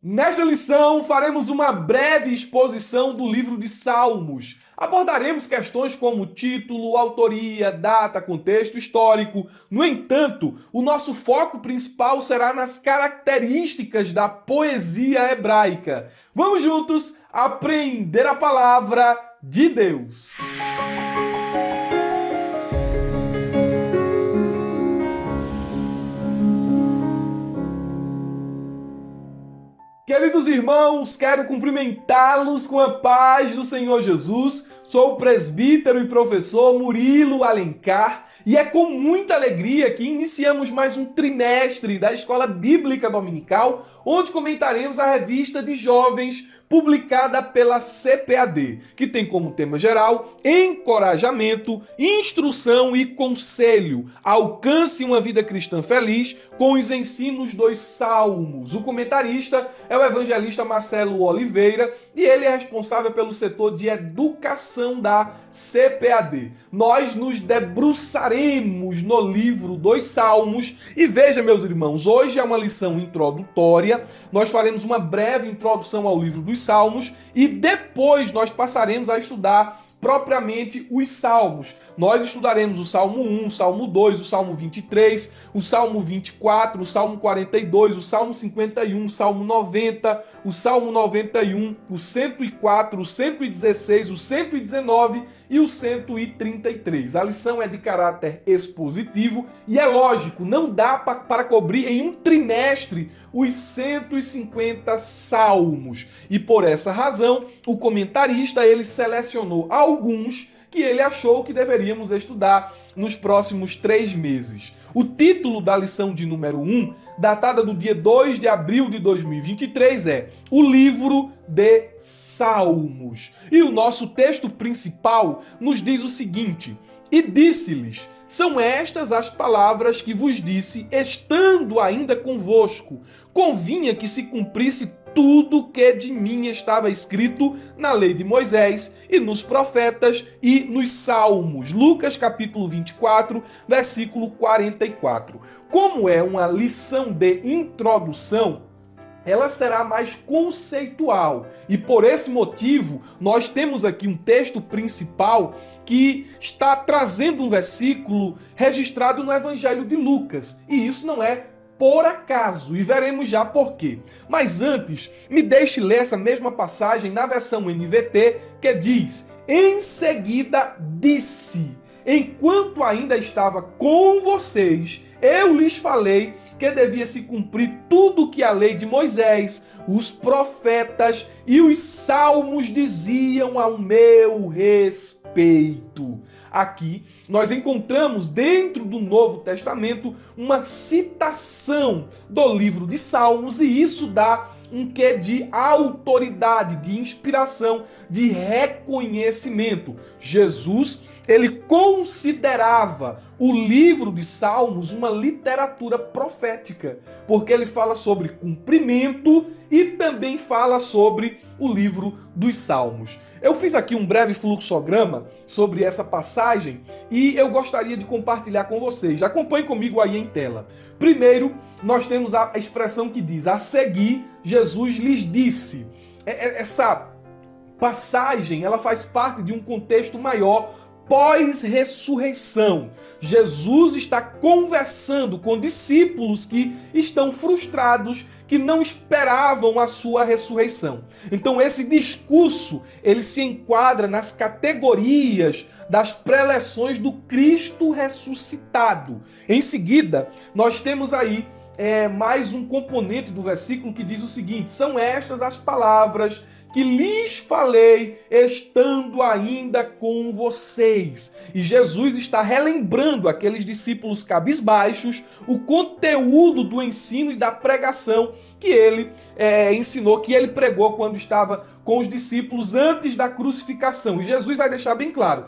Nesta lição, faremos uma breve exposição do livro de Salmos. Abordaremos questões como título, autoria, data, contexto histórico. No entanto, o nosso foco principal será nas características da poesia hebraica. Vamos juntos aprender a palavra de Deus. Queridos irmãos, quero cumprimentá-los com a paz do Senhor Jesus. Sou o presbítero e professor Murilo Alencar e é com muita alegria que iniciamos mais um trimestre da Escola Bíblica Dominical, onde comentaremos a revista de jovens publicada pela CPAD, que tem como tema geral encorajamento, instrução e conselho. Alcance uma vida cristã feliz com os ensinos dos Salmos. O comentarista é o evangelista Marcelo Oliveira e ele é responsável pelo setor de educação da CPAD. Nós nos debruçaremos no livro dos Salmos e veja, meus irmãos, hoje é uma lição introdutória. Nós faremos uma breve introdução ao livro dos Salmos e depois nós passaremos a estudar propriamente os Salmos. Nós estudaremos o Salmo 1, o Salmo 2, o Salmo 23, o Salmo 24, o Salmo 42, o Salmo 51, o Salmo 90, o Salmo 91, o 104, o 116, o 119 e o 133. A lição é de caráter expositivo e é lógico, não dá para cobrir em um trimestre os 150 salmos. E por essa razão, o comentarista ele selecionou alguns que ele achou que deveríamos estudar nos próximos 3 meses. O título da lição de número 1, datada do dia 2 de abril de 2023, é O Livro de Salmos. E o nosso texto principal nos diz o seguinte: E disse-lhes: São estas as palavras que vos disse, estando ainda convosco. Convinha que se cumprisse tudo que de mim estava escrito na lei de Moisés e nos profetas e nos salmos. Lucas capítulo 24, versículo 44. Como é uma lição de introdução, ela será mais conceitual. E por esse motivo, nós temos aqui um texto principal que está trazendo um versículo registrado no Evangelho de Lucas. E isso não é por acaso, e veremos já por quê. Mas antes, me deixe ler essa mesma passagem na versão NVT, que diz: Em seguida disse, enquanto ainda estava com vocês, eu lhes falei que devia se cumprir tudo que a lei de Moisés, os profetas e os salmos diziam ao meu respeito. Aqui nós encontramos dentro do Novo Testamento uma citação do livro de Salmos e isso dá um quê de autoridade, de inspiração, de reconhecimento. Jesus, ele considerava o livro de Salmos uma literatura profética, porque ele fala sobre cumprimento e também fala sobre o livro dos Salmos. Eu fiz aqui um breve fluxograma sobre essa passagem e eu gostaria de compartilhar com vocês. Acompanhe comigo aí em tela. Primeiro, nós temos a expressão que diz: a seguir, Jesus lhes disse. Essa passagem, ela faz parte de um contexto maior pós-ressurreição. Jesus está conversando com discípulos que estão frustrados, que não esperavam a sua ressurreição. Então esse discurso, ele se enquadra nas categorias das preleções do Cristo ressuscitado. Em seguida, nós temos aí mais um componente do versículo que diz o seguinte: são estas as palavras que lhes falei estando ainda com vocês. E Jesus está relembrando aqueles discípulos cabisbaixos o conteúdo do ensino e da pregação que ele ensinou, que ele pregou quando estava com os discípulos antes da crucificação. E Jesus vai deixar bem claro: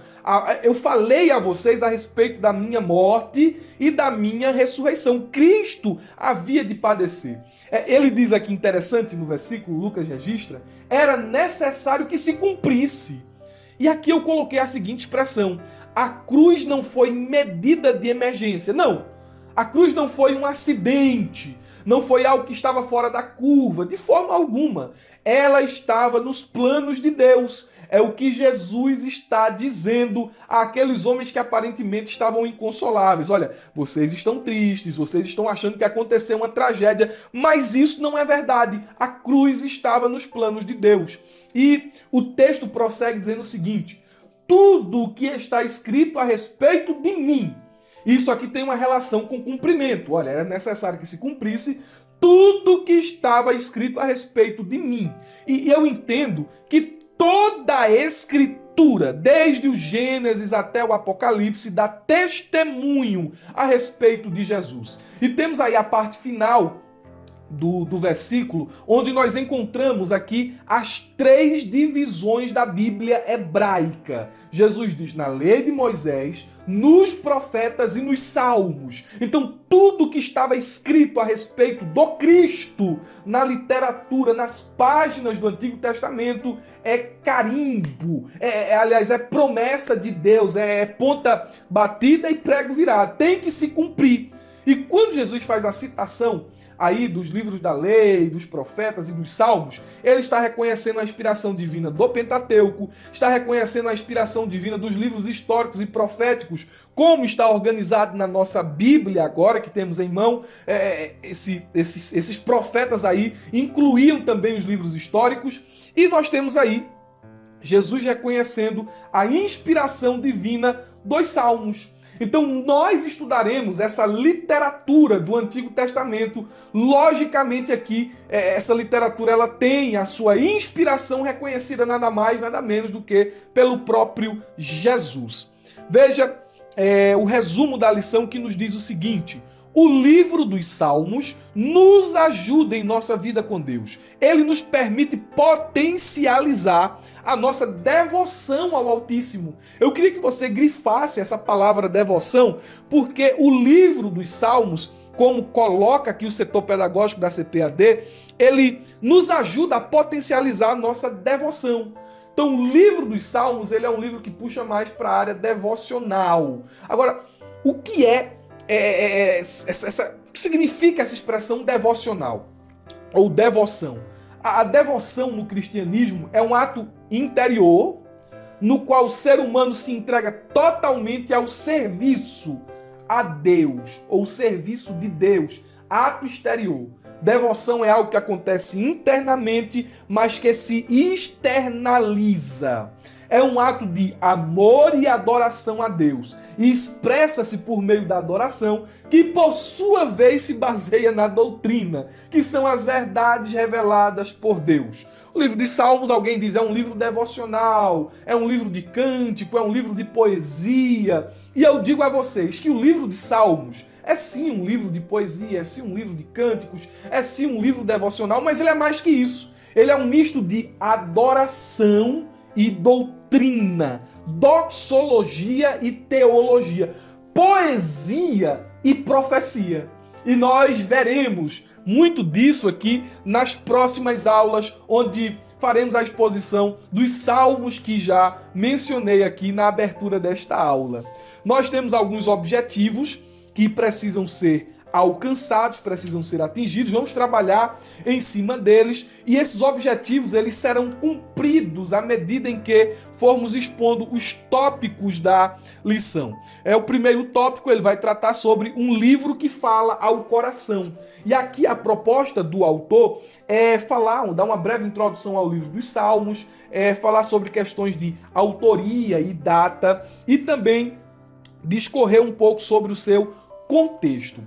eu falei a vocês a respeito da minha morte e da minha ressurreição. Cristo havia de padecer. Ele diz aqui, interessante no versículo, Lucas registra, era necessário que se cumprisse. E aqui eu coloquei a seguinte expressão: a cruz não foi medida de emergência. Não, a cruz não foi um acidente. não foi algo que estava fora da curva, de forma alguma. Ela estava nos planos de Deus. É o que Jesus está dizendo àqueles homens que aparentemente estavam inconsoláveis. Olha, vocês estão tristes, vocês estão achando que aconteceu uma tragédia, mas isso não é verdade. A cruz estava nos planos de Deus. E o texto prossegue dizendo o seguinte: tudo o que está escrito a respeito de mim. Isso aqui tem uma relação com cumprimento. Olha, era necessário que se cumprisse tudo que estava escrito a respeito de mim. E eu entendo que toda a Escritura, desde o Gênesis até o Apocalipse, dá testemunho a respeito de Jesus. E temos aí a parte final do versículo, onde nós encontramos aqui as 3 divisões da Bíblia hebraica. Jesus diz na lei de Moisés, nos profetas e nos salmos. Então, tudo que estava escrito a respeito do Cristo na literatura, nas páginas do Antigo Testamento, é carimbo, aliás, é promessa de Deus, é ponta batida e prego virado. Tem que se cumprir. E quando Jesus faz a citação aí dos livros da lei, dos profetas e dos salmos, ele está reconhecendo a inspiração divina do Pentateuco, está reconhecendo a inspiração divina dos livros históricos e proféticos, como está organizado na nossa Bíblia agora, que temos em mão. Esses profetas aí incluíam também os livros históricos, e nós temos aí Jesus reconhecendo a inspiração divina dos salmos. Então nós estudaremos essa literatura do Antigo Testamento. Logicamente aqui, essa literatura ela tem a sua inspiração reconhecida nada mais, nada menos do que pelo próprio Jesus. Veja o resumo da lição que nos diz o seguinte: o livro dos Salmos nos ajuda em nossa vida com Deus. Ele nos permite potencializar a nossa devoção ao Altíssimo. Eu queria que você grifasse essa palavra devoção, porque o livro dos Salmos, como coloca aqui o setor pedagógico da CPAD, ele nos ajuda a potencializar a nossa devoção. Então, o livro dos Salmos, ele é um livro que puxa mais para a área devocional. Agora, o que o que significa essa expressão devocional ou devoção? A devoção no cristianismo é um ato interior no qual o ser humano se entrega totalmente ao serviço a Deus ou serviço de Deus, ato exterior. Devoção é algo que acontece internamente, mas que se externaliza. É um ato de amor e adoração a Deus. E expressa-se por meio da adoração, que por sua vez se baseia na doutrina, que são as verdades reveladas por Deus. O livro de Salmos, alguém diz, é um livro devocional, é um livro de cântico, é um livro de poesia. E eu digo a vocês que o livro de Salmos é sim um livro de poesia, é sim um livro de cânticos, é sim um livro devocional, mas ele é mais que isso. Ele é um misto de adoração e doutrina, doxologia e teologia, poesia e profecia. E nós veremos muito disso aqui nas próximas aulas, onde faremos a exposição dos salmos que já mencionei aqui na abertura desta aula. Nós temos alguns objetivos que precisam ser alcançados, precisam ser atingidos, vamos trabalhar em cima deles, e esses objetivos eles serão cumpridos à medida em que formos expondo os tópicos da lição. O primeiro tópico, ele vai tratar sobre um livro que fala ao coração, e aqui a proposta do autor é dar uma breve introdução ao livro dos Salmos, falar sobre questões de autoria e data, e também discorrer um pouco sobre o seu contexto.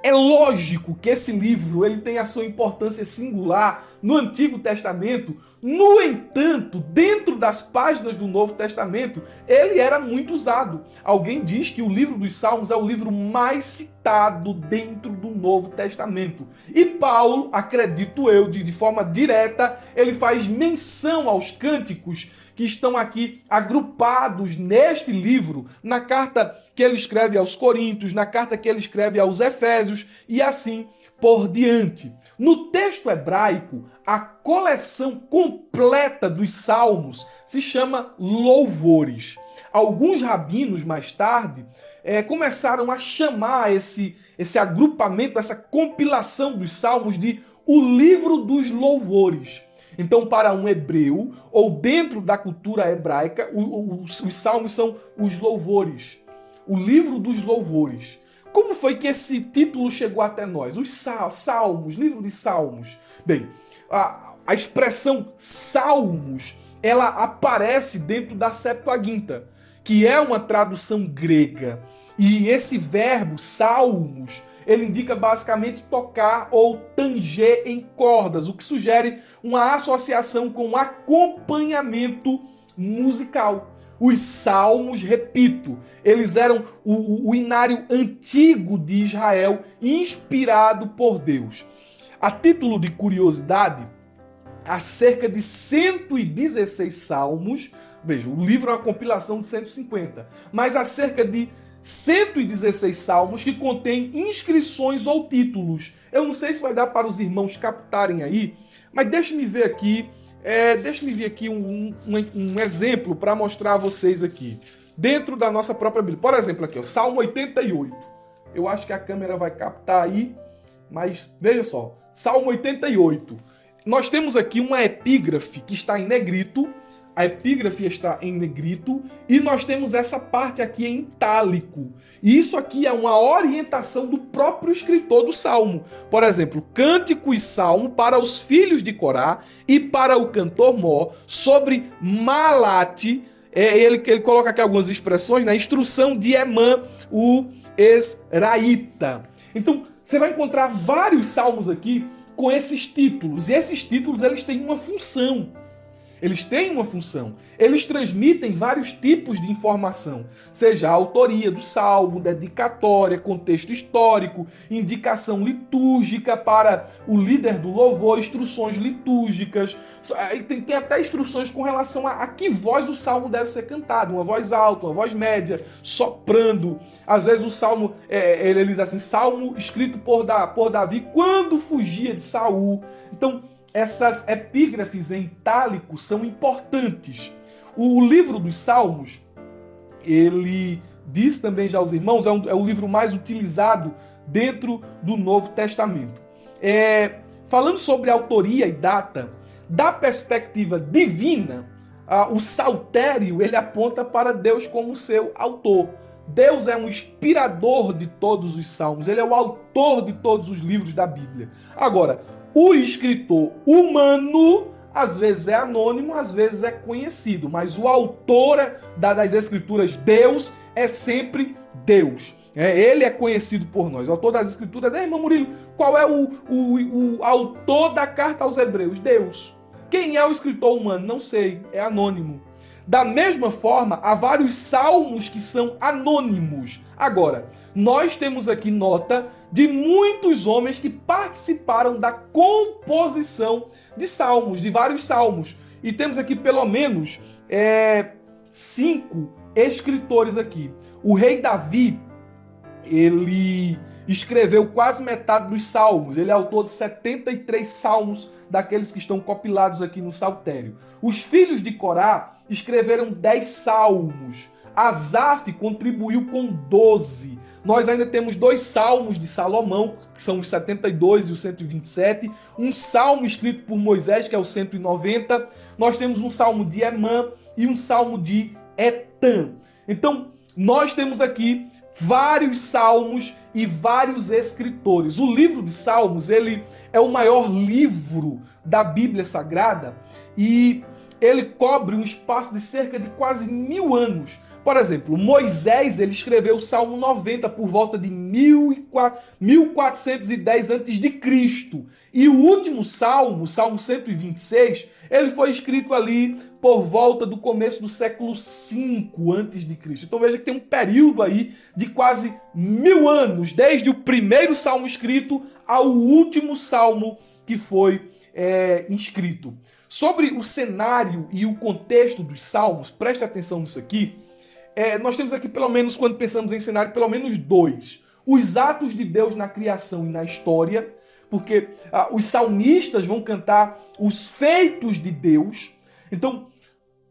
É lógico que esse livro ele tem a sua importância singular no Antigo Testamento. No entanto, dentro das páginas do Novo Testamento, ele era muito usado. Alguém diz que o livro dos Salmos é o livro mais citado dentro do Novo Testamento. E Paulo, acredito eu, de forma direta, ele faz menção aos cânticos que estão aqui agrupados neste livro, na carta que ele escreve aos Coríntios, na carta que ele escreve aos Efésios e assim por diante. No texto hebraico, a coleção completa dos salmos se chama louvores. Alguns rabinos, mais tarde, começaram a chamar esse agrupamento, essa compilação dos salmos de o livro dos louvores. Então, para um hebreu, ou dentro da cultura hebraica, os salmos são os louvores. O livro dos louvores. Como foi que esse título chegou até nós? Os salmos, livro de salmos. Bem, a expressão salmos, ela aparece dentro da Septuaginta, que é uma tradução grega. E esse verbo, salmos, ele indica basicamente tocar ou tanger em cordas, o que sugere uma associação com acompanhamento musical. Os salmos, repito, eles eram o inário antigo de Israel, inspirado por Deus. A título de curiosidade, há cerca de 116 salmos, veja, o livro é uma compilação de 150, mas há cerca de 116 salmos que contêm inscrições ou títulos. Eu não sei se vai dar para os irmãos captarem aí, mas deixe-me ver aqui um exemplo para mostrar a vocês aqui, dentro da nossa própria Bíblia. Por exemplo, aqui, ó, Salmo 88. Eu acho que a câmera vai captar aí, mas veja só, Salmo 88. Nós temos aqui uma epígrafe que está em negrito, a epígrafe está em negrito, e nós temos essa parte aqui em itálico. E isso aqui é uma orientação do próprio escritor do Salmo. Por exemplo, cântico e salmo para os filhos de Corá e para o cantor Mó, sobre Malate, ele coloca aqui algumas expressões, na instrução de Emã, o Esraíta. Então, você vai encontrar vários salmos aqui com esses títulos, e esses títulos eles têm uma função. Eles transmitem vários tipos de informação, seja a autoria do salmo, dedicatória, contexto histórico, indicação litúrgica para o líder do louvor, instruções litúrgicas, tem até instruções com relação a que voz o salmo deve ser cantado, uma voz alta, uma voz média, soprando. Às vezes o salmo, ele diz assim, salmo escrito por Davi quando fugia de Saul. Então, essas epígrafes em itálico são importantes. O livro dos Salmos, ele diz também já aos irmãos, é o livro mais utilizado dentro do Novo Testamento. Falando sobre autoria e data, da perspectiva divina, o saltério ele aponta para Deus como seu autor. Deus é um inspirador de todos os salmos, ele é o autor de todos os livros da Bíblia. Agora, o escritor humano, às vezes é anônimo, às vezes é conhecido, mas o autor das escrituras, Deus, é sempre Deus. Ele é conhecido por nós. O autor das escrituras, irmão Murilo, qual é o autor da carta aos Hebreus? Deus. Quem é o escritor humano? Não sei, é anônimo. Da mesma forma, há vários salmos que são anônimos. Agora, nós temos aqui nota de muitos homens que participaram da composição de salmos, de vários salmos. E temos aqui pelo menos 5 escritores aqui. O rei Davi, ele escreveu quase metade dos salmos. Ele é autor de 73 salmos daqueles que estão compilados aqui no Saltério. Os filhos de Corá escreveram 10 salmos. Asaf contribuiu com 12. Nós ainda temos 2 salmos de Salomão, que são os 72 e o 127. Um salmo escrito por Moisés, que é o 190. Nós temos um salmo de Emã e um salmo de Etã. Então, nós temos aqui vários salmos e vários escritores. O livro de Salmos, ele é o maior livro da Bíblia Sagrada e ele cobre um espaço de cerca de quase 1000 anos. Por exemplo, Moisés, ele escreveu o Salmo 90 por volta de 1410 a.C. E o último Salmo, o Salmo 126, ele foi escrito ali por volta do começo do século V a.C. Então veja que tem um período aí de quase 1000 anos, desde o primeiro Salmo escrito ao último Salmo que foi inscrito. Sobre o cenário e o contexto dos salmos, preste atenção nisso aqui. Nós temos aqui, pelo menos, quando pensamos em cenário, pelo menos dois. Os atos de Deus na criação e na história, porque os salmistas vão cantar os feitos de Deus. Então,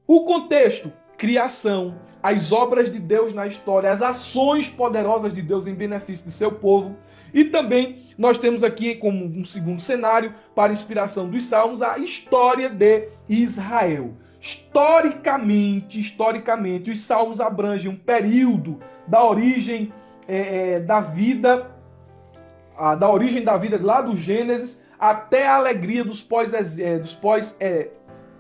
o contexto, criação, as obras de Deus na história, as ações poderosas de Deus em benefício de seu povo. E também nós temos aqui como um segundo cenário, para inspiração dos salmos, a história de Israel. Historicamente, os salmos abrangem um período da origem da vida lá do Gênesis até a alegria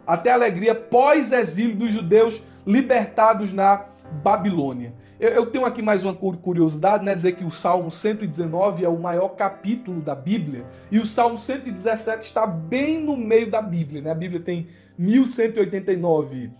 até a alegria pós-exílio dos judeus libertados na Babilônia. Eu tenho aqui mais uma curiosidade, né? Dizer que o Salmo 119 é o maior capítulo da Bíblia e o Salmo 117 está bem no meio da Bíblia, né? A Bíblia tem 1189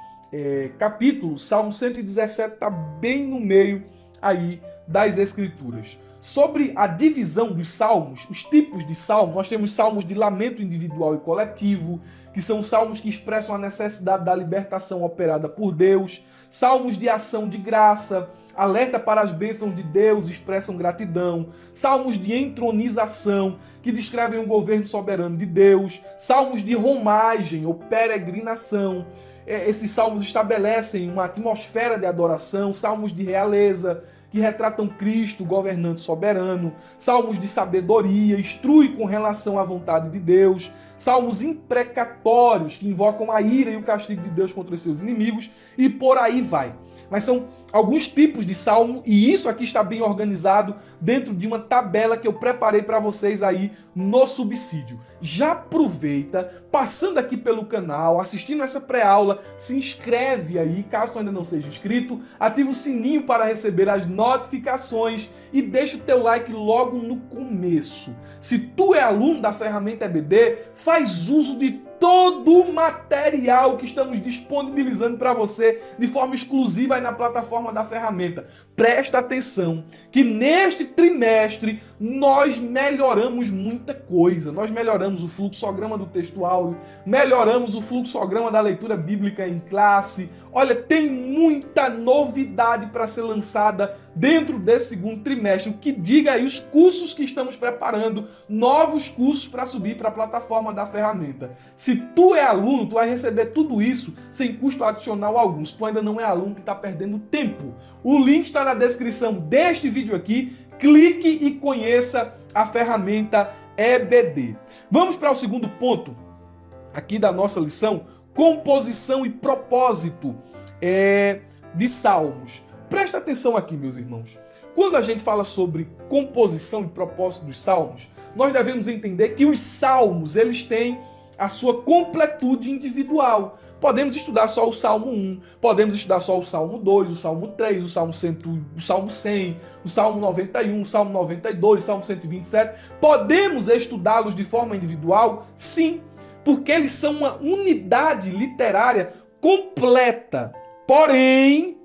capítulos, o Salmo 117 está bem no meio aí das Escrituras. Sobre a divisão dos salmos, os tipos de salmos, nós temos salmos de lamento individual e coletivo, que são salmos que expressam a necessidade da libertação operada por Deus, salmos de ação de graça, alerta para as bênçãos de Deus, expressam gratidão, salmos de entronização, que descrevem o governo soberano de Deus, salmos de romagem ou peregrinação. Esses salmos estabelecem uma atmosfera de adoração, salmos de realeza, que retratam Cristo, governante soberano, salmos de sabedoria, instrui com relação à vontade de Deus, salmos imprecatórios, que invocam a ira e o castigo de Deus contra os seus inimigos, e por aí vai. Mas são alguns tipos de salmo, e isso aqui está bem organizado dentro de uma tabela que eu preparei para vocês aí no subsídio. Já aproveita, passando aqui pelo canal, assistindo essa pré-aula, se inscreve aí, caso tu ainda não seja inscrito, ativa o sininho para receber as notificações e deixa o teu like logo no começo. Se tu é aluno da ferramenta EBD, faz uso de todo o material que estamos disponibilizando para você de forma exclusiva aí na plataforma da ferramenta. Presta atenção que neste trimestre nós melhoramos muita coisa. Nós melhoramos o fluxograma do texto áureo, melhoramos o fluxograma da leitura bíblica em classe. Olha, tem muita novidade para ser lançada dentro desse segundo trimestre. O que diga aí os cursos que estamos preparando, novos cursos para subir para a plataforma da ferramenta. Se tu é aluno, tu vai receber tudo isso sem custo adicional algum. Se tu ainda não é aluno, tu está perdendo tempo. O link está na descrição deste vídeo aqui. Clique e conheça a ferramenta EBD. Vamos para o segundo ponto aqui da nossa lição, composição e propósito de salmos. Presta atenção aqui, meus irmãos. Quando a gente fala sobre composição e propósito dos salmos, nós devemos entender que os salmos, eles têm a sua completude individual. Podemos estudar só o Salmo 1, podemos estudar só o Salmo 2, o Salmo 3, o Salmo 100, o Salmo 91, o Salmo 92, o Salmo 127. Podemos estudá-los de forma individual? Sim, porque eles são uma unidade literária completa. Porém,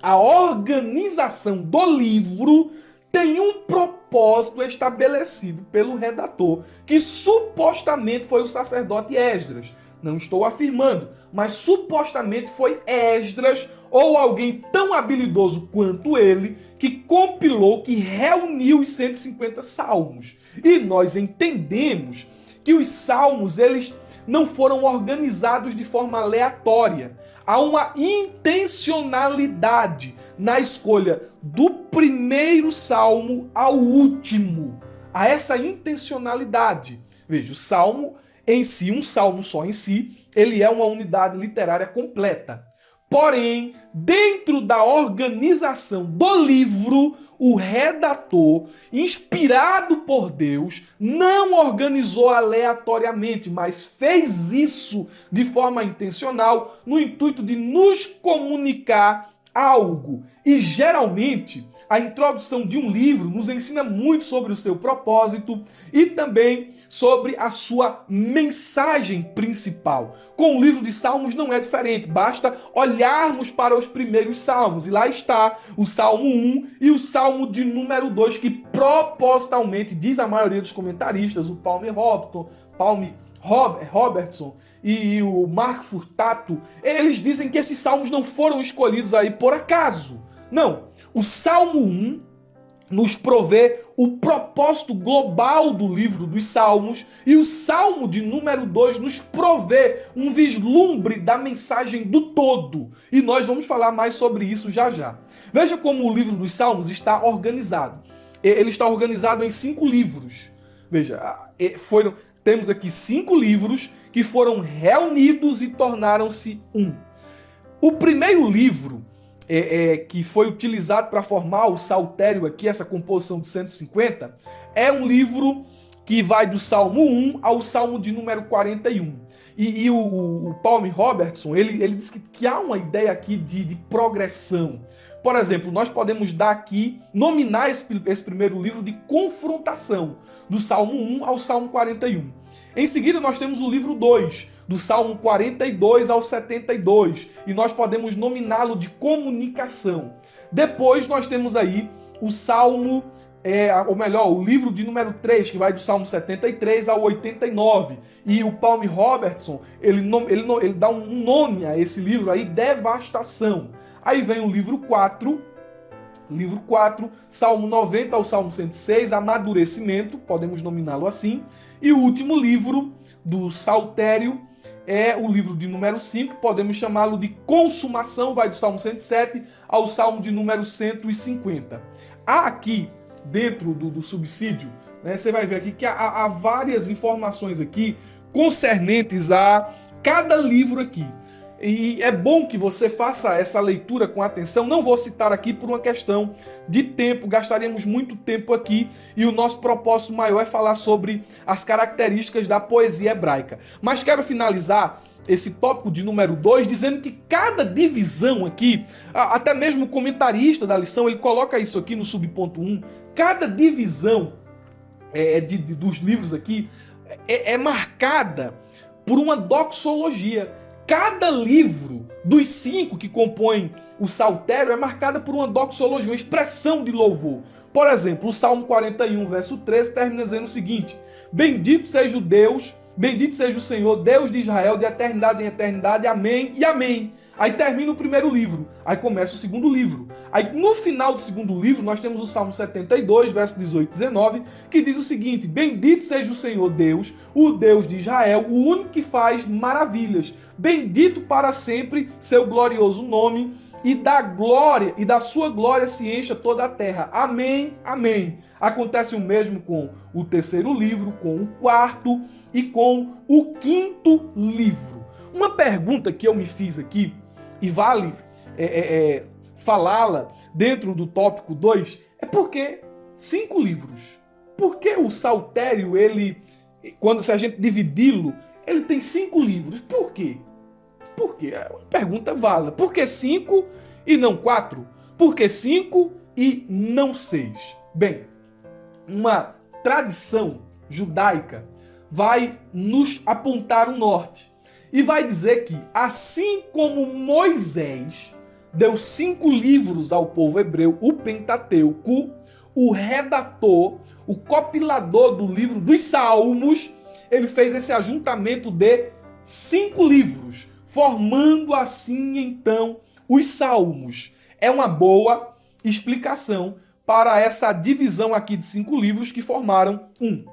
a organização do livro tem um propósito estabelecido pelo redator, que supostamente foi o sacerdote Esdras. Não estou afirmando, mas supostamente foi Esdras ou alguém tão habilidoso quanto ele que compilou, que reuniu os 150 salmos. E nós entendemos que os salmos, eles não foram organizados de forma aleatória. Há uma intencionalidade na escolha do primeiro salmo ao último. Há essa intencionalidade. Veja, o salmo em si, um salmo só em si, ele é uma unidade literária completa. Porém, dentro da organização do livro, o redator, inspirado por Deus, não organizou aleatoriamente, mas fez isso de forma intencional, no intuito de nos comunicar algo. E geralmente a introdução de um livro nos ensina muito sobre o seu propósito e também sobre a sua mensagem principal. Com o livro de Salmos não é diferente, basta olharmos para os primeiros salmos e lá está o Salmo 1 e o Salmo de número 2, que propositalmente, diz a maioria dos comentaristas, o Robertson e o Mark Furtato, eles dizem que esses salmos não foram escolhidos aí por acaso. Não, o Salmo 1 nos provê o propósito global do livro dos Salmos e o Salmo de número 2 nos provê um vislumbre da mensagem do todo. E nós vamos falar mais sobre isso já já. Veja como o livro dos Salmos está organizado. Ele está organizado em 5 livros. Veja, temos aqui 5 livros que foram reunidos e tornaram-se um. O primeiro livro que foi utilizado para formar o saltério aqui, essa composição de 150, é um livro que vai do Salmo 1 ao Salmo de número 41. E o Paul Robertson, ele diz que há uma ideia aqui de progressão. Por exemplo, nós podemos nominar esse primeiro livro de confrontação, do Salmo 1 ao Salmo 41. Em seguida, nós temos o livro 2, do Salmo 42 ao 72, e nós podemos nominá-lo de comunicação. Depois, nós temos aí o Salmo, o livro de número 3, que vai do Salmo 73 ao 89. E o Paul Robertson, ele dá um nome a esse livro aí, Devastação. Aí vem o livro 4, Salmo 90 ao Salmo 106, Amadurecimento, podemos nominá-lo assim. E o último livro do Saltério é o livro de número 5, podemos chamá-lo de Consumação, vai do Salmo 107 ao Salmo de número 150. Há aqui, dentro do subsídio, você vai ver aqui que há várias informações aqui concernentes a cada livro aqui. E é bom que você faça essa leitura com atenção. Não vou citar aqui por uma questão de tempo, gastaríamos muito tempo aqui e o nosso propósito maior é falar sobre as características da poesia hebraica. Mas quero finalizar esse tópico de número 2 dizendo que cada divisão aqui, até mesmo o comentarista da lição, ele coloca isso aqui no subponto 1, cada divisão dos livros aqui é marcada por uma doxologia. Cada livro dos 5 que compõem o saltério é marcada por uma doxologia, uma expressão de louvor. Por exemplo, o Salmo 41, verso 13, termina dizendo o seguinte: Bendito seja o Deus, bendito seja o Senhor, Deus de Israel, de eternidade em eternidade, amém e amém. Aí termina o primeiro livro, aí começa o segundo livro. Aí no final do segundo livro nós temos o Salmo 72, verso 18 e 19, que diz o seguinte: Bendito seja o Senhor Deus, o Deus de Israel, o único que faz maravilhas. Bendito para sempre seu glorioso nome, e da sua glória se encha toda a terra. Amém, amém. Acontece o mesmo com o terceiro livro, com o quarto e com o quinto livro. Uma pergunta que eu me fiz aqui, e vale falá-la dentro do tópico 2, é por que 5 livros? Por que o saltério, se a gente dividi-lo, ele tem 5 livros? Por quê? Por quê? É uma pergunta válida. Por que 5 e não 4? Por que 5 e não 6? Bem, uma tradição judaica vai nos apontar o norte. E vai dizer que, assim como Moisés deu 5 livros ao povo hebreu, o Pentateuco, o redator, o compilador do livro dos Salmos, ele fez esse ajuntamento de 5 livros, formando assim, então, os Salmos. É uma boa explicação para essa divisão aqui de 5 livros que formaram um.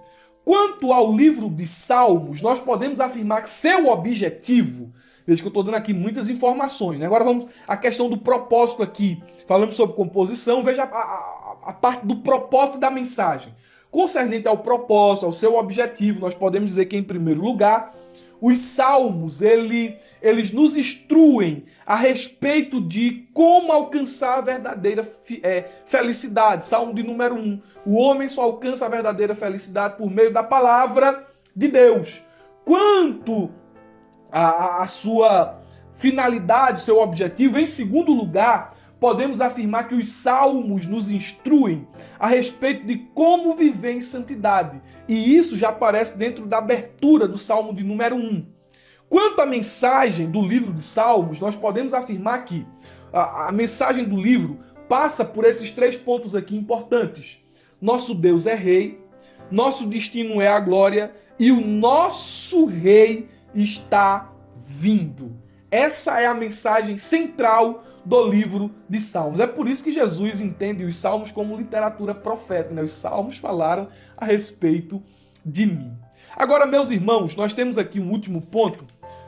Quanto ao livro de Salmos, nós podemos afirmar que seu objetivo, veja que eu estou dando aqui muitas informações, né? Agora vamos à questão do propósito aqui. Falamos sobre composição, veja a parte do propósito da mensagem. Concernente ao propósito, ao seu objetivo, nós podemos dizer que, em primeiro lugar, os salmos, eles nos instruem a respeito de como alcançar a verdadeira felicidade. Salmo de número 1. O homem só alcança a verdadeira felicidade por meio da palavra de Deus. Quanto à sua finalidade, seu objetivo, em segundo lugar, podemos afirmar que os salmos nos instruem a respeito de como viver em santidade. E isso já aparece dentro da abertura do Salmo de número 1. Quanto à mensagem do livro de Salmos, nós podemos afirmar que a mensagem do livro passa por esses 3 pontos aqui importantes. Nosso Deus é rei, nosso destino é a glória e o nosso rei está vindo. Essa é a mensagem central do livro de Salmos. É por isso que Jesus entende os Salmos como literatura profética, né? Os Salmos falaram a respeito de mim. Agora, meus irmãos, nós temos aqui um último ponto.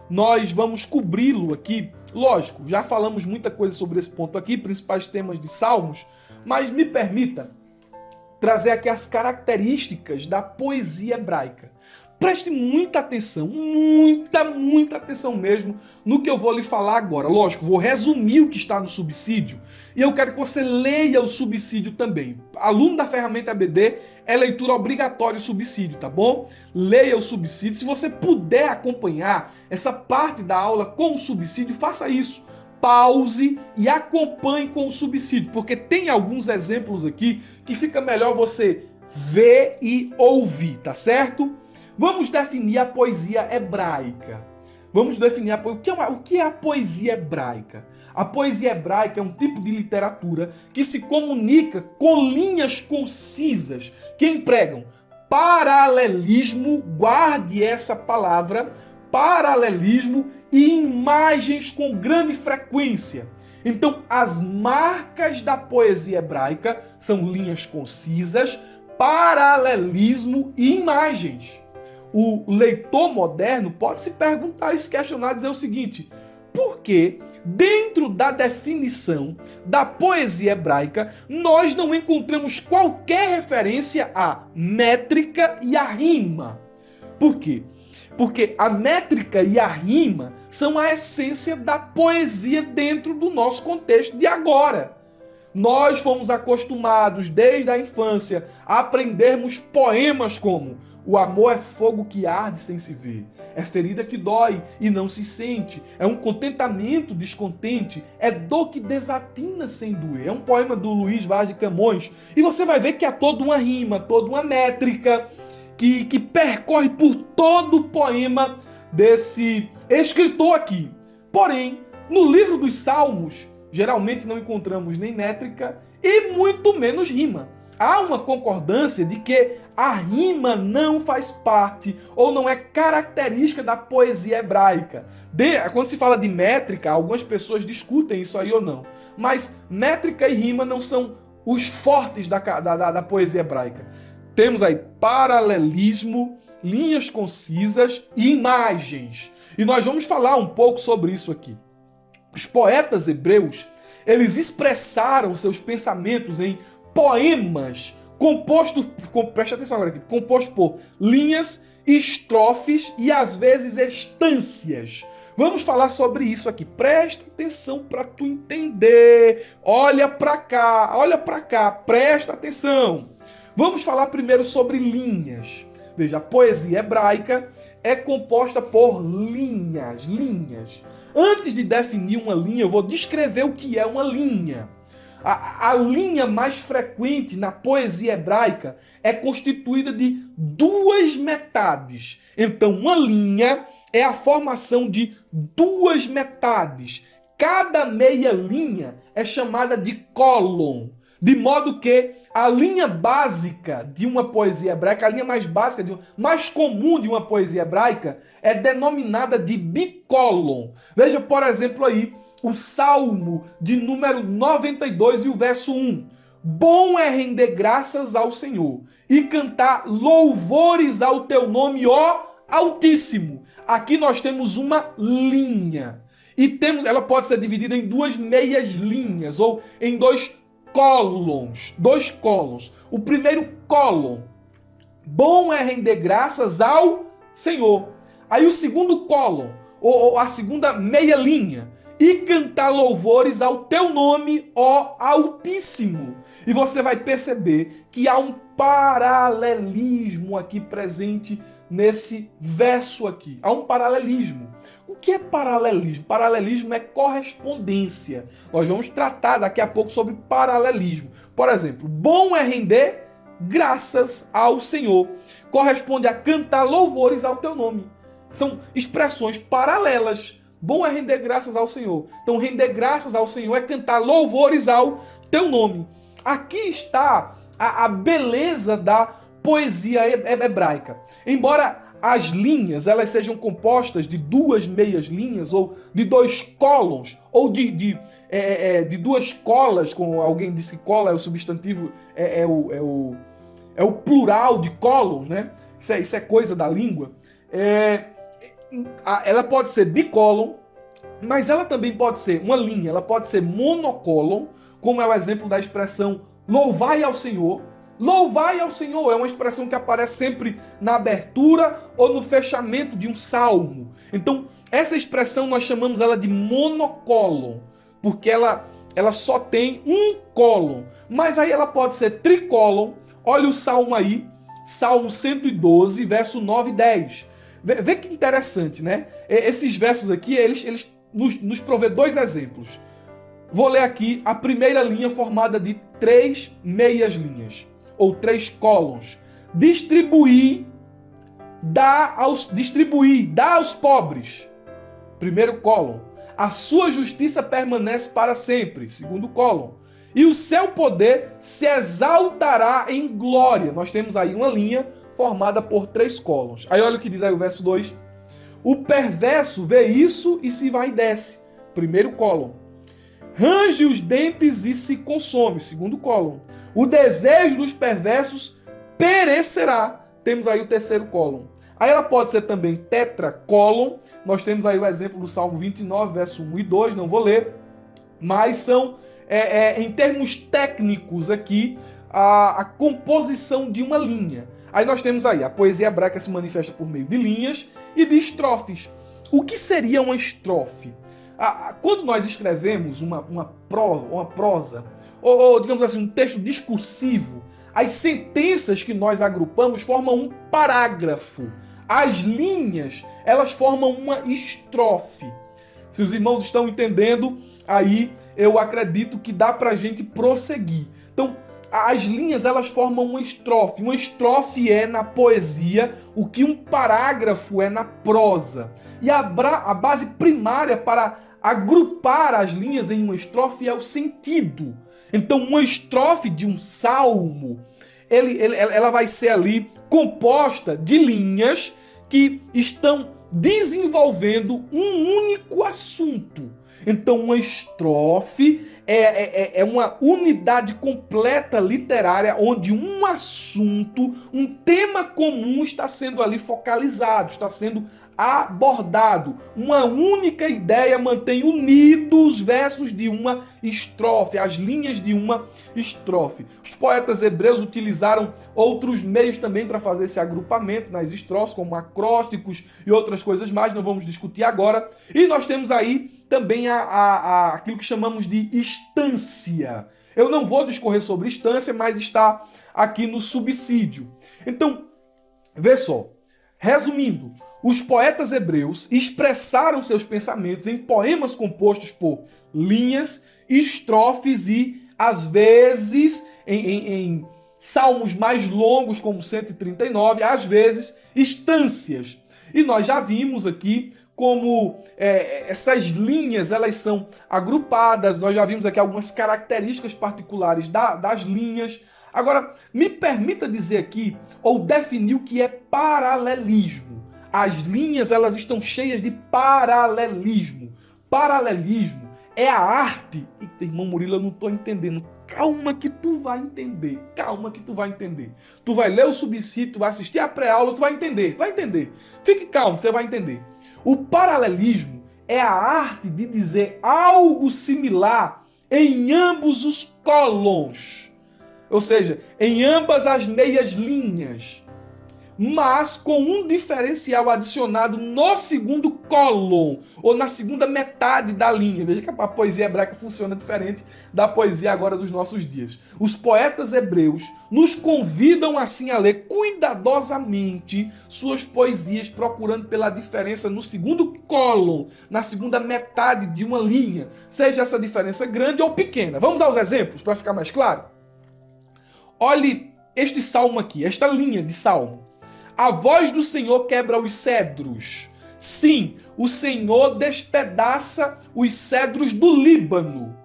Nós vamos cobri-lo aqui. Lógico, já falamos muita coisa sobre esse ponto aqui, principais temas de Salmos, mas me permita trazer aqui as características da poesia hebraica. Preste muita atenção, muita atenção mesmo no que eu vou lhe falar agora. Lógico, vou resumir o que está no subsídio e eu quero que você leia o subsídio também. Aluno da ferramenta EBD, é leitura obrigatória o subsídio, tá bom? Leia o subsídio. Se você puder acompanhar essa parte da aula com o subsídio, faça isso. Pause e acompanhe com o subsídio, porque tem alguns exemplos aqui que fica melhor você ver e ouvir, tá certo? Vamos definir a poesia hebraica. Vamos definir o que é a poesia hebraica. A poesia hebraica é um tipo de literatura que se comunica com linhas concisas, que empregam paralelismo, guarde essa palavra, paralelismo e imagens com grande frequência. Então, as marcas da poesia hebraica são linhas concisas, paralelismo e imagens. O leitor moderno pode se perguntar e se questionar, dizer o seguinte: por que dentro da definição da poesia hebraica nós não encontramos qualquer referência à métrica e à rima? Por quê? Porque a métrica e a rima são a essência da poesia dentro do nosso contexto de agora. Nós fomos acostumados desde a infância a aprendermos poemas como: o amor é fogo que arde sem se ver, é ferida que dói e não se sente, é um contentamento descontente, é dor que desatina sem doer. É um poema do Luiz Vaz de Camões. E você vai ver que há toda uma rima, toda uma métrica que percorre por todo o poema desse escritor aqui. Porém, no livro dos Salmos, geralmente não encontramos nem métrica e muito menos rima. Há uma concordância de que a rima não faz parte ou não é característica da poesia hebraica. Quando se fala de métrica, algumas pessoas discutem isso aí ou não. Mas métrica e rima não são os fortes da poesia hebraica. Temos aí paralelismo, linhas concisas e imagens. E nós vamos falar um pouco sobre isso aqui. Os poetas hebreus, eles expressaram seus pensamentos em poemas preste atenção agora aqui, composto por linhas, estrofes e às vezes estâncias. Vamos falar sobre isso aqui. Presta atenção para tu entender. Olha para cá, presta atenção. Vamos falar primeiro sobre linhas. Veja, a poesia hebraica é composta por linhas. Antes de definir uma linha, eu vou descrever o que é uma linha. A linha mais frequente na poesia hebraica é constituída de 2 metades. Então, uma linha é a formação de 2 metades. Cada meia linha é chamada de cólon. De modo que a linha básica de uma poesia hebraica, a linha mais básica, mais comum de uma poesia hebraica, é denominada de bicólon. Veja, por exemplo, aí, o Salmo de número 92 e o verso 1. Bom é render graças ao Senhor e cantar louvores ao teu nome, ó Altíssimo. Aqui nós temos uma linha. E ela pode ser dividida em 2 meias linhas ou em 2 cólons. 2 cólons. O primeiro cólon. Bom é render graças ao Senhor. Aí o segundo cólon, ou a segunda meia linha. E cantar louvores ao teu nome, ó Altíssimo. E você vai perceber que há um paralelismo aqui presente nesse verso aqui. Há um paralelismo. O que é paralelismo? Paralelismo é correspondência. Nós vamos tratar daqui a pouco sobre paralelismo. Por exemplo, bom é render graças ao Senhor. Corresponde a cantar louvores ao teu nome. São expressões paralelas. Bom é render graças ao Senhor. Então, render graças ao Senhor é cantar louvores ao teu nome. Aqui está a beleza da poesia hebraica. Embora as linhas elas sejam compostas de duas meias linhas, ou de dois cólons, ou de duas colas, como alguém disse que cola é o substantivo, é o plural de cólons, né? Isso é coisa da língua. Ela pode ser bicólon, mas ela também pode ser uma linha, ela pode ser monocólon, como é o exemplo da expressão louvai ao Senhor. Louvai ao Senhor é uma expressão que aparece sempre na abertura ou no fechamento de um salmo. Então, essa expressão nós chamamos ela de monocólon, porque ela só tem um cólon. Mas aí ela pode ser tricólon. Olha o salmo aí, Salmo 112, verso 9 e 10. Vê que interessante, né? Esses versos aqui, eles nos provê dois exemplos. Vou ler aqui a primeira linha formada de 3 meias linhas, ou 3 cólons. Distribuir, dá aos pobres. Primeiro cólon. A sua justiça permanece para sempre. Segundo cólon. E o seu poder se exaltará em glória. Nós temos aí uma linha formada por 3 cólons. Aí olha o que diz aí o verso 2. O perverso vê isso e se vai e desce. Primeiro cólon. Range os dentes e se consome. Segundo cólon. O desejo dos perversos perecerá. Temos aí o terceiro cólon. Aí ela pode ser também tetracólon. Nós temos aí o exemplo do Salmo 29, verso 1 e 2. Não vou ler. Mas são, em termos técnicos aqui, a composição de uma linha. Aí nós temos aí a poesia hebraica se manifesta por meio de linhas e de estrofes. O que seria uma estrofe? Quando nós escrevemos uma prosa, ou digamos assim, um texto discursivo, as sentenças que nós agrupamos formam um parágrafo. As linhas, elas formam uma estrofe. Se os irmãos estão entendendo, aí eu acredito que dá pra gente prosseguir. Então, as linhas, elas formam uma estrofe. Uma estrofe é, na poesia, o que um parágrafo é na prosa. E a base primária para agrupar as linhas em uma estrofe é o sentido. Então, uma estrofe de um salmo, ela vai ser ali composta de linhas que estão desenvolvendo um único assunto. Então, uma estrofe é uma unidade completa literária onde um assunto, um tema comum está sendo ali focalizado, está sendo abordado. Uma única ideia mantém unidos os versos de uma estrofe, as linhas de uma estrofe. Os poetas hebreus utilizaram outros meios também para fazer esse agrupamento nas estrofes, como acrósticos e outras coisas mais, não vamos discutir agora. E nós temos aí também aquilo que chamamos de estância. Eu não vou discorrer sobre estância, mas está aqui no subsídio. Então, vê só, resumindo, os poetas hebreus expressaram seus pensamentos em poemas compostos por linhas, estrofes e, às vezes, em salmos mais longos, como 139, às vezes, estâncias. E nós já vimos aqui como essas linhas elas são agrupadas, nós já vimos aqui algumas características particulares das linhas. Agora, me permita dizer aqui, ou definir o que é paralelismo. As linhas, elas estão cheias de paralelismo. Paralelismo é a arte... Eita, irmão Murilo, eu não estou entendendo. Calma que tu vai entender. Calma que tu vai entender. Tu vai ler o subsídio, tu vai assistir a pré-aula, tu vai entender. Vai entender. Fique calmo, você vai entender. O paralelismo é a arte de dizer algo similar em ambos os cólons. Ou seja, em ambas as meias linhas. mas com um diferencial adicionado no segundo cólon, ou na segunda metade da linha. Veja que a poesia hebraica funciona diferente da poesia agora dos nossos dias. Os poetas hebreus nos convidam assim a ler cuidadosamente suas poesias, procurando pela diferença no segundo cólon, na segunda metade de uma linha, seja essa diferença grande ou pequena. Vamos aos exemplos para ficar mais claro? Olhe este salmo aqui, esta linha de salmo. A voz do Senhor quebra os cedros. Sim, o Senhor despedaça os cedros do Líbano.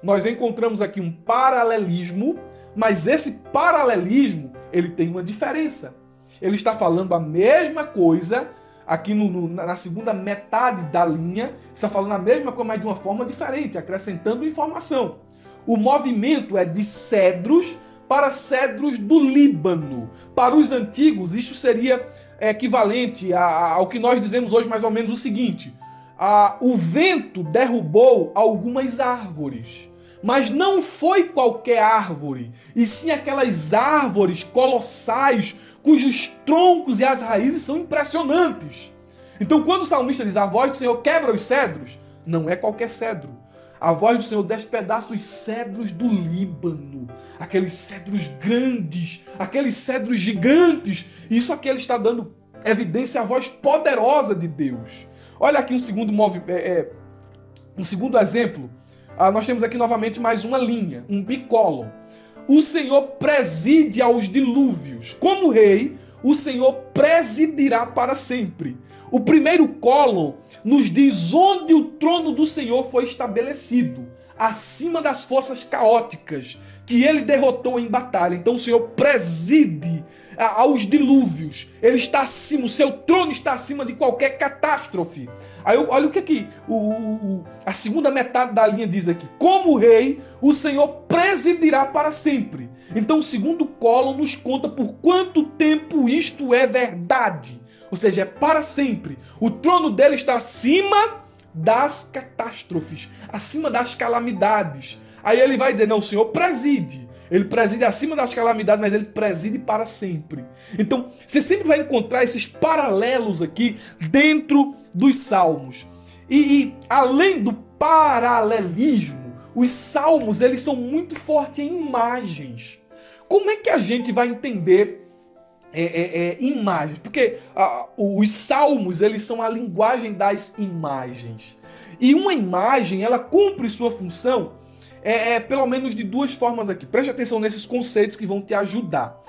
Nós encontramos aqui um paralelismo, mas esse paralelismo, ele tem uma diferença. Ele está falando a mesma coisa aqui na segunda metade da linha, está falando a mesma coisa, mas de uma forma diferente, acrescentando informação. O movimento é de cedros para cedros do Líbano. Para os antigos, isso seria equivalente ao que nós dizemos hoje mais ou menos o seguinte: o vento derrubou algumas árvores, mas não foi qualquer árvore, e sim aquelas árvores colossais cujos troncos e as raízes são impressionantes. Então, quando o salmista diz a voz do Senhor quebra os cedros, não é qualquer cedro. A voz do Senhor despedaça os cedros do Líbano, aqueles cedros grandes, aqueles cedros gigantes. Isso aqui ele está dando evidência à voz poderosa de Deus. Olha aqui um segundo exemplo. Nós temos aqui novamente mais uma linha, um bicólon. O Senhor preside aos dilúvios. Como rei, o Senhor presidirá para sempre. O primeiro cólon nos diz onde o trono do Senhor foi estabelecido, acima das forças caóticas que ele derrotou em batalha. Então o Senhor preside aos dilúvios. Ele está acima, o seu trono está acima de qualquer catástrofe. Aí olha o que a segunda metade da linha diz aqui. Como rei, o Senhor presidirá para sempre. Então o segundo cólon nos conta por quanto tempo isto é verdade. Ou seja, é para sempre. O trono dele está acima das catástrofes, acima das calamidades. Aí ele vai dizer, não, o Senhor preside. Ele preside acima das calamidades, mas ele preside para sempre. Então, você sempre vai encontrar esses paralelos aqui dentro dos salmos. E além do paralelismo, os salmos eles são muito fortes em imagens. Como é que a gente vai entender imagens? Porque os salmos eles são a linguagem das imagens. E uma imagem ela cumpre sua função pelo menos de duas formas aqui. Preste atenção nesses conceitos que vão te ajudar.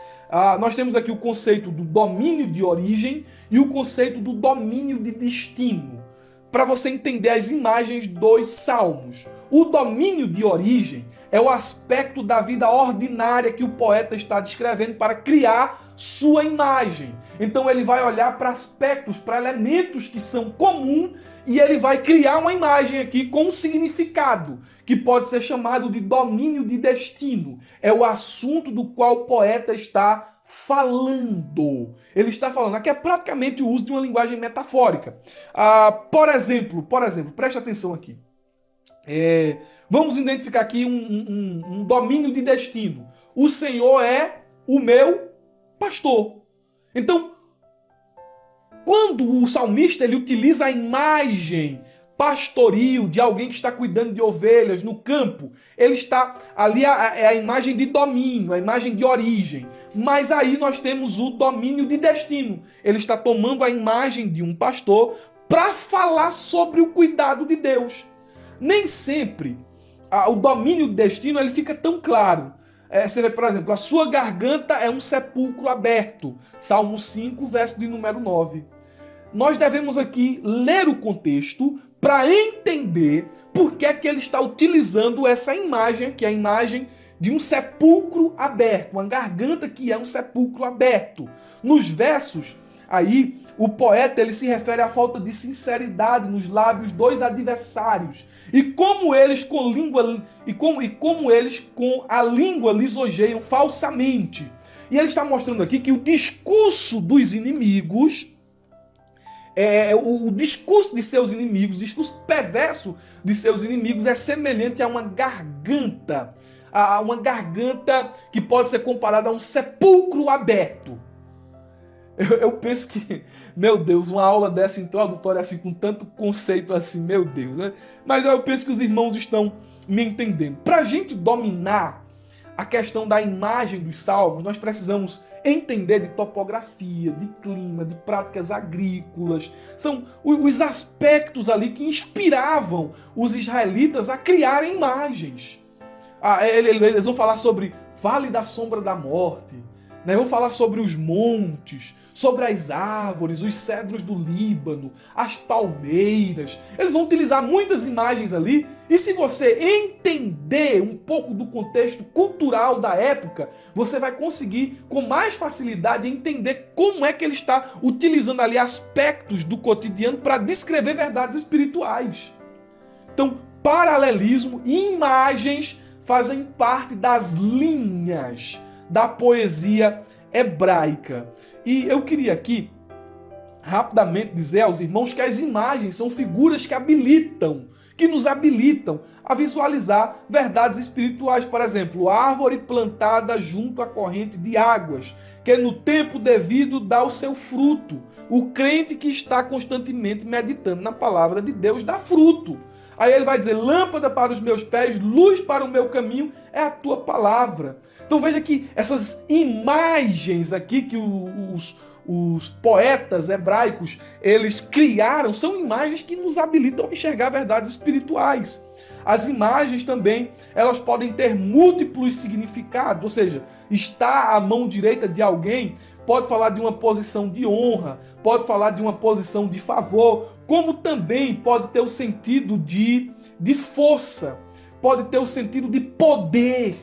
Nós temos aqui o conceito do domínio de origem e o conceito do domínio de destino, para você entender as imagens dos salmos. O domínio de origem é o aspecto da vida ordinária que o poeta está descrevendo para criar sua imagem. Então ele vai olhar para aspectos, para elementos que são comuns e ele vai criar uma imagem aqui com um significado, que pode ser chamado de domínio de destino. É o assunto do qual o poeta está falando. Ele está falando, aqui é praticamente o uso de uma linguagem metafórica. Por exemplo, preste atenção aqui. Vamos identificar aqui um domínio de destino. O Senhor é o meu pastor. Então, quando o salmista ele utiliza a imagem pastoril de alguém que está cuidando de ovelhas no campo, ele está ali a imagem de domínio, a imagem de origem. Mas aí nós temos o domínio de destino. Ele está tomando a imagem de um pastor para falar sobre o cuidado de Deus. Nem sempre o domínio de destino ele fica tão claro. Você vê, por exemplo, a sua garganta é um sepulcro aberto. Salmo 5, verso de número 9. Nós devemos aqui ler o contexto para entender por que é que ele está utilizando essa imagem, que é a imagem de um sepulcro aberto, uma garganta que é um sepulcro aberto. Nos versos, aí, o poeta ele se refere à falta de sinceridade nos lábios dos adversários e como eles como eles com a língua lisonjeiam falsamente. E ele está mostrando aqui que o discurso dos inimigos, o discurso de seus inimigos, o discurso perverso de seus inimigos é semelhante a uma garganta que pode ser comparada a um sepulcro aberto. Eu penso que, meu Deus, uma aula dessa introdutória assim, com tanto conceito assim, meu Deus, né? Mas eu penso que os irmãos estão me entendendo. Para a gente dominar a questão da imagem dos salmos, nós precisamos entender de topografia, de clima, de práticas agrícolas. São os aspectos ali que inspiravam os israelitas a criarem imagens. Eles vão falar sobre Vale da Sombra da Morte, né? Vão falar sobre os montes, sobre as árvores, os cedros do Líbano, as palmeiras. Eles vão utilizar muitas imagens ali. E se você entender um pouco do contexto cultural da época, você vai conseguir com mais facilidade entender como é que ele está utilizando ali aspectos do cotidiano para descrever verdades espirituais. Então, paralelismo e imagens fazem parte das linhas da poesia hebraica. E eu queria aqui rapidamente dizer aos irmãos que as imagens são figuras que nos habilitam a visualizar verdades espirituais. Por exemplo, árvore plantada junto à corrente de águas, que no tempo devido dá o seu fruto. O crente que está constantemente meditando na palavra de Deus dá fruto. Aí ele vai dizer, lâmpada para os meus pés, luz para o meu caminho, é a tua palavra. Então veja que essas imagens aqui que os poetas hebraicos, eles criaram, são imagens que nos habilitam a enxergar verdades espirituais. As imagens também, elas podem ter múltiplos significados, ou seja, estar à mão direita de alguém pode falar de uma posição de honra, pode falar de uma posição de favor, como também pode ter o sentido de força, pode ter o sentido de poder.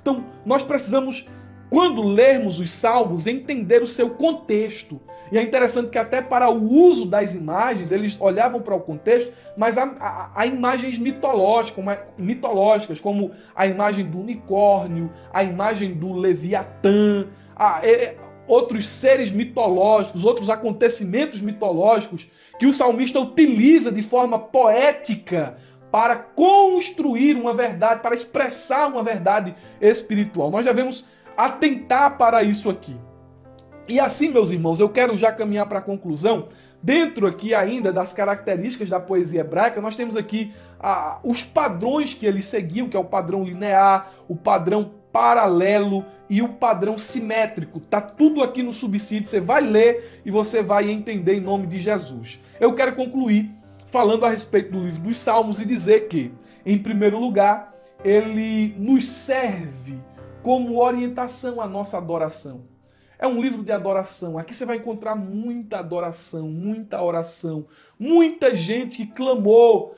Então, nós precisamos, quando lermos os salmos, entender o seu contexto. E é interessante que até para o uso das imagens, eles olhavam para o contexto, mas há imagens mitológicas, como a imagem do unicórnio, a imagem do Leviatã, outros seres mitológicos, outros acontecimentos mitológicos que o salmista utiliza de forma poética para construir uma verdade, para expressar uma verdade espiritual. Nós devemos atentar para isso aqui. E assim, meus irmãos, eu quero já caminhar para a conclusão. Dentro aqui ainda das características da poesia hebraica, nós temos aqui os padrões que eles seguiam, que é o padrão linear, o padrão paralelo e o padrão simétrico. Tá tudo aqui no subsídio, você vai ler e você vai entender em nome de Jesus. Eu quero concluir falando a respeito do livro dos Salmos e dizer que, em primeiro lugar, ele nos serve como orientação à nossa adoração. É um livro de adoração. Aqui você vai encontrar muita adoração, muita oração, muita gente que clamou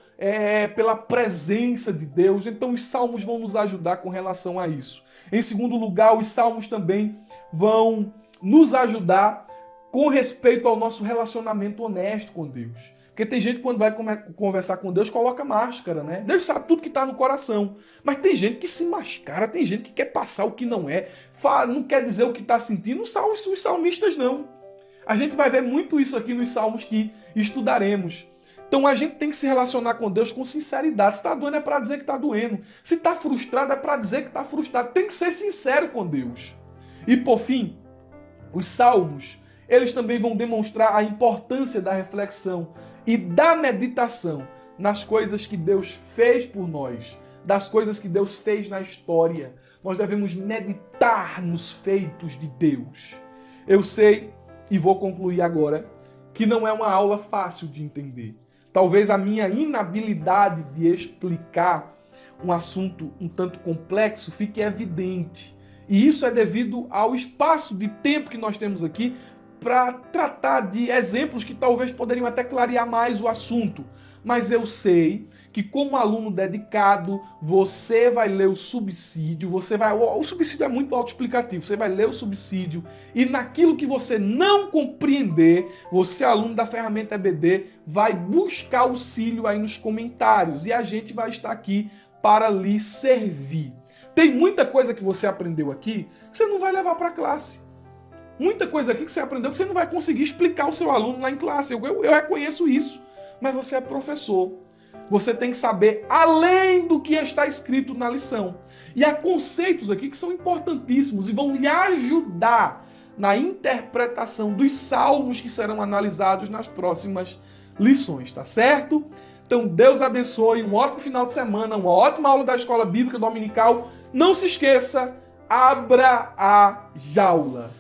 pela presença de Deus. Então os salmos vão nos ajudar com relação a isso. Em segundo lugar, os salmos também vão nos ajudar com respeito ao nosso relacionamento honesto com Deus. Porque tem gente que quando vai conversar com Deus coloca máscara, né? Deus sabe tudo que está no coração. Mas tem gente que se mascara, tem gente que quer passar o que não é, não quer dizer o que está sentindo. Os salmistas não. A gente vai ver muito isso aqui nos salmos que estudaremos. Então a gente tem que se relacionar com Deus com sinceridade. Se está doendo é para dizer que está doendo. Se está frustrado é para dizer que está frustrado. Tem que ser sincero com Deus. E por fim, os salmos, eles também vão demonstrar a importância da reflexão e da meditação nas coisas que Deus fez por nós, das coisas que Deus fez na história. Nós devemos meditar nos feitos de Deus. Eu sei, e vou concluir agora, que não é uma aula fácil de entender. Talvez a minha inabilidade de explicar um assunto um tanto complexo fique evidente. E isso é devido ao espaço de tempo que nós temos aqui para tratar de exemplos que talvez poderiam até clarear mais o assunto. Mas eu sei que como aluno dedicado, você vai ler o subsídio, o subsídio é muito autoexplicativo, você vai ler o subsídio e naquilo que você não compreender, você, aluno da ferramenta EBD, vai buscar auxílio aí nos comentários e a gente vai estar aqui para lhe servir. Tem muita coisa que você aprendeu aqui que você não vai levar para a classe. Muita coisa aqui que você aprendeu que você não vai conseguir explicar ao seu aluno lá em classe. Eu reconheço isso. Mas você é professor. Você tem que saber além do que está escrito na lição. E há conceitos aqui que são importantíssimos e vão lhe ajudar na interpretação dos salmos que serão analisados nas próximas lições, tá certo? Então Deus abençoe, um ótimo final de semana, uma ótima aula da Escola Bíblica Dominical. Não se esqueça, abra a jaula.